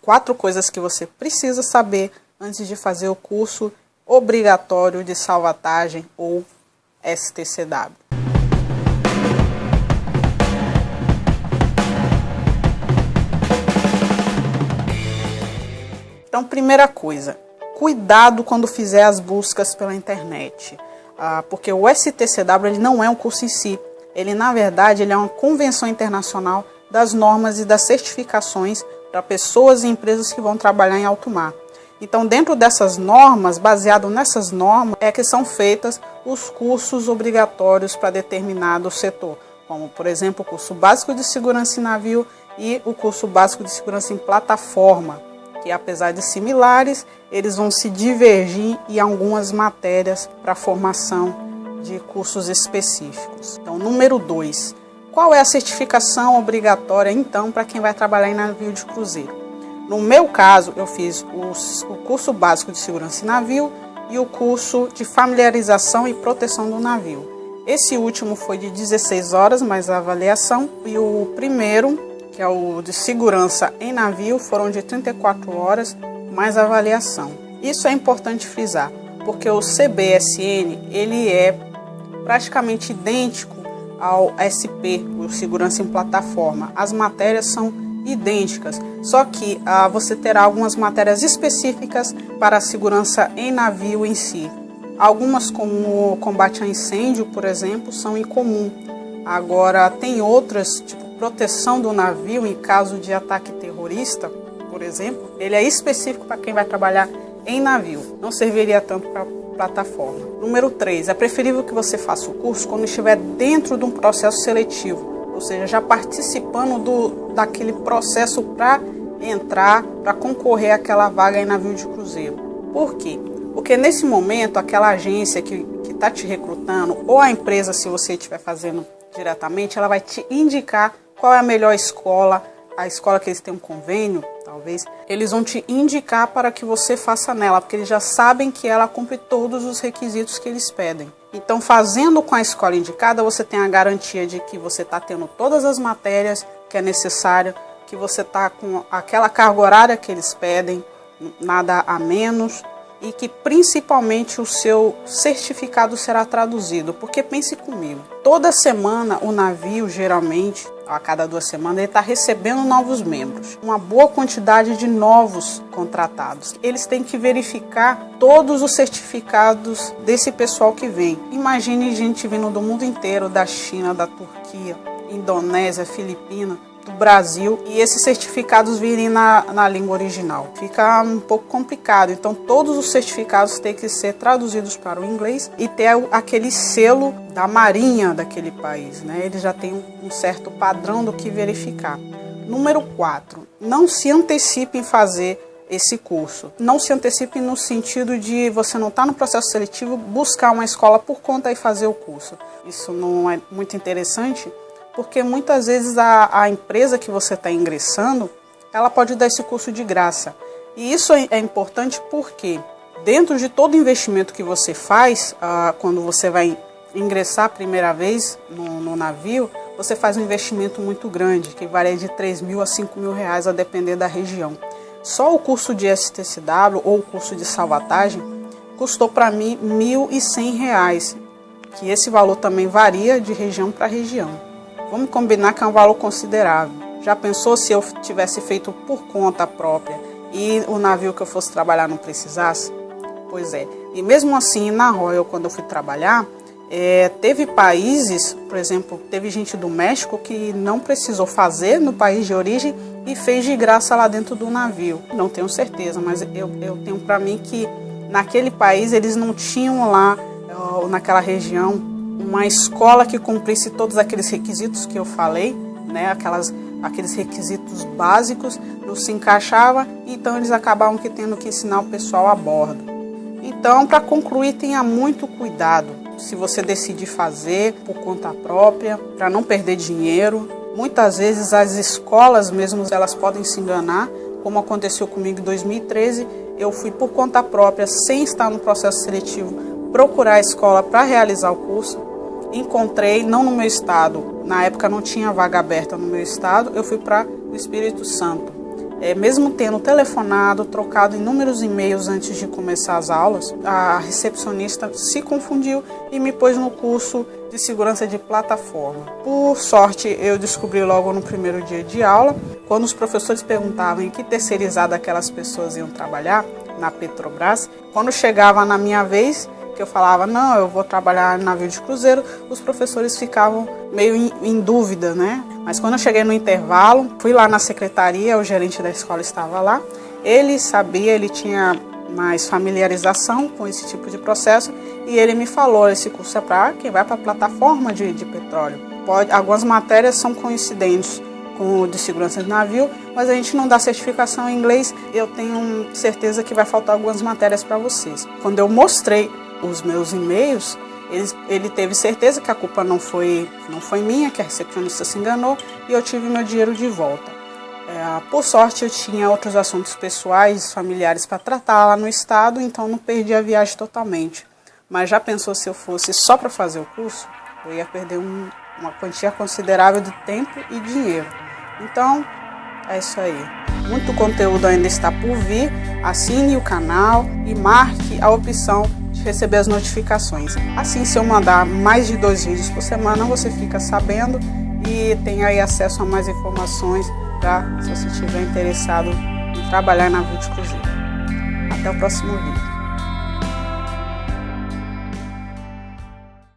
4 coisas que você precisa saber antes de fazer o curso obrigatório de salvatagem ou STCW. Então, primeira coisa, cuidado quando fizer as buscas pela internet, porque o STCW ele não é um curso em si, ele na verdade ele é uma convenção internacional das normas e das certificações para pessoas e empresas que vão trabalhar em alto mar. Então, dentro dessas normas, baseado nessas normas, é que são feitas os cursos obrigatórios para determinado setor, como, por exemplo, o curso básico de segurança em navio e o curso básico de segurança em plataforma, que apesar de similares, eles vão se divergir em algumas matérias para a formação de cursos específicos. Então, número 2. Qual é a certificação obrigatória, então, para quem vai trabalhar em navio de cruzeiro? No meu caso, eu fiz o curso básico de segurança em navio e o curso de familiarização e proteção do navio. Esse último foi de 16 horas, mais a avaliação, e o primeiro, que é o de segurança em navio, foram de 34 horas, mais avaliação. Isso é importante frisar, porque o CBSN ele é praticamente idêntico ao SP, o segurança em plataforma. As matérias são idênticas, só que você terá algumas matérias específicas para a segurança em navio em si. Algumas, como combate a incêndio, por exemplo, são incomum. Agora, tem outras, tipo proteção do navio em caso de ataque terrorista, por exemplo, ele é específico para quem vai trabalhar em navio, não serviria tanto para plataforma. Número 3, é preferível que você faça o curso quando estiver dentro de um processo seletivo, ou seja, já participando daquele processo para entrar, para concorrer àquela vaga em navio de cruzeiro. Por quê? Porque nesse momento, aquela agência que está te recrutando, ou a empresa, se você estiver fazendo diretamente, ela vai te indicar qual é a melhor escola, a escola que eles têm um convênio, talvez, eles vão te indicar para que você faça nela, porque eles já sabem que ela cumpre todos os requisitos que eles pedem. Então, fazendo com a escola indicada, você tem a garantia de que você está tendo todas as matérias que é necessário, que você está com aquela carga horária que eles pedem, nada a menos, e que principalmente o seu certificado será traduzido, porque pense comigo, toda semana o navio geralmente, a cada 2 semanas, ele está recebendo novos membros, uma boa quantidade de novos contratados. Eles têm que verificar todos os certificados desse pessoal que vem. Imagine gente vindo do mundo inteiro, da China, da Turquia, Indonésia, Filipina, do Brasil, e esses certificados virem na língua original. Fica um pouco complicado, então todos os certificados têm que ser traduzidos para o inglês e ter aquele selo da marinha daquele país, né? Eles já têm um certo padrão do que verificar. Número 4, não se antecipe em fazer esse curso. Não se antecipe no sentido de você não estar no processo seletivo, buscar uma escola por conta e fazer o curso. Isso não é muito interessante, porque muitas vezes a empresa que você está ingressando, ela pode dar esse curso de graça. E isso é importante porque dentro de todo investimento que você faz, quando você vai ingressar a primeira vez no navio, você faz um investimento muito grande, que varia de 3 mil a 5 mil reais, a depender da região. Só o curso de STCW ou o curso de salvatagem custou para mim R$ 1.100, que esse valor também varia de região para região. Vamos combinar que é um valor considerável. Já pensou se eu tivesse feito por conta própria e o navio que eu fosse trabalhar não precisasse? Pois é. E mesmo assim, na Royal, quando eu fui trabalhar, teve países, por exemplo, teve gente do México que não precisou fazer no país de origem e fez de graça lá dentro do navio. Não tenho certeza, mas eu tenho para mim que naquele país eles não tinham lá, naquela região, uma escola que cumprisse todos aqueles requisitos que eu falei, né? Aqueles requisitos básicos, não se encaixava, então eles acabavam tendo que ensinar o pessoal a bordo. Então, para concluir, tenha muito cuidado se você decidir fazer por conta própria, para não perder dinheiro. Muitas vezes as escolas mesmo, elas podem se enganar, como aconteceu comigo em 2013, eu fui por conta própria, sem estar no processo seletivo, procurar a escola para realizar o curso. Encontrei, não no meu estado, na época não tinha vaga aberta no meu estado, eu fui para o Espírito Santo. mesmo tendo telefonado, trocado inúmeros e-mails antes de começar as aulas, a recepcionista se confundiu e me pôs no curso de segurança de plataforma. Por sorte, eu descobri logo no primeiro dia de aula, quando os professores perguntavam em que terceirizada aquelas pessoas iam trabalhar, na Petrobras. Quando chegava na minha vez, que eu falava, não, eu vou trabalhar em navio de cruzeiro, os professores ficavam meio em dúvida, né? Mas quando eu cheguei no intervalo, fui lá na secretaria, o gerente da escola estava lá, ele sabia, ele tinha mais familiarização com esse tipo de processo e ele me falou, esse curso é para quem vai para a plataforma de petróleo. Algumas matérias são coincidentes com o de segurança de navio, mas a gente não dá certificação em inglês, eu tenho certeza que vai faltar algumas matérias para vocês. Quando eu mostrei os meus e-mails, ele teve certeza que a culpa não foi minha, que a recepcionista se enganou e eu tive meu dinheiro de volta. Por sorte, eu tinha outros assuntos pessoais, familiares para tratar lá no estado, então não perdi a viagem totalmente. Mas já pensou se eu fosse só para fazer o curso? Eu ia perder uma quantia considerável de tempo e dinheiro. Então, é isso aí. Muito conteúdo ainda está por vir. Assine o canal e marque a opção de receber as notificações. Assim, se eu mandar mais de 2 vídeos por semana, você fica sabendo e tem aí acesso a mais informações se você estiver interessado em trabalhar na navio de cruzeiro. Até o próximo vídeo.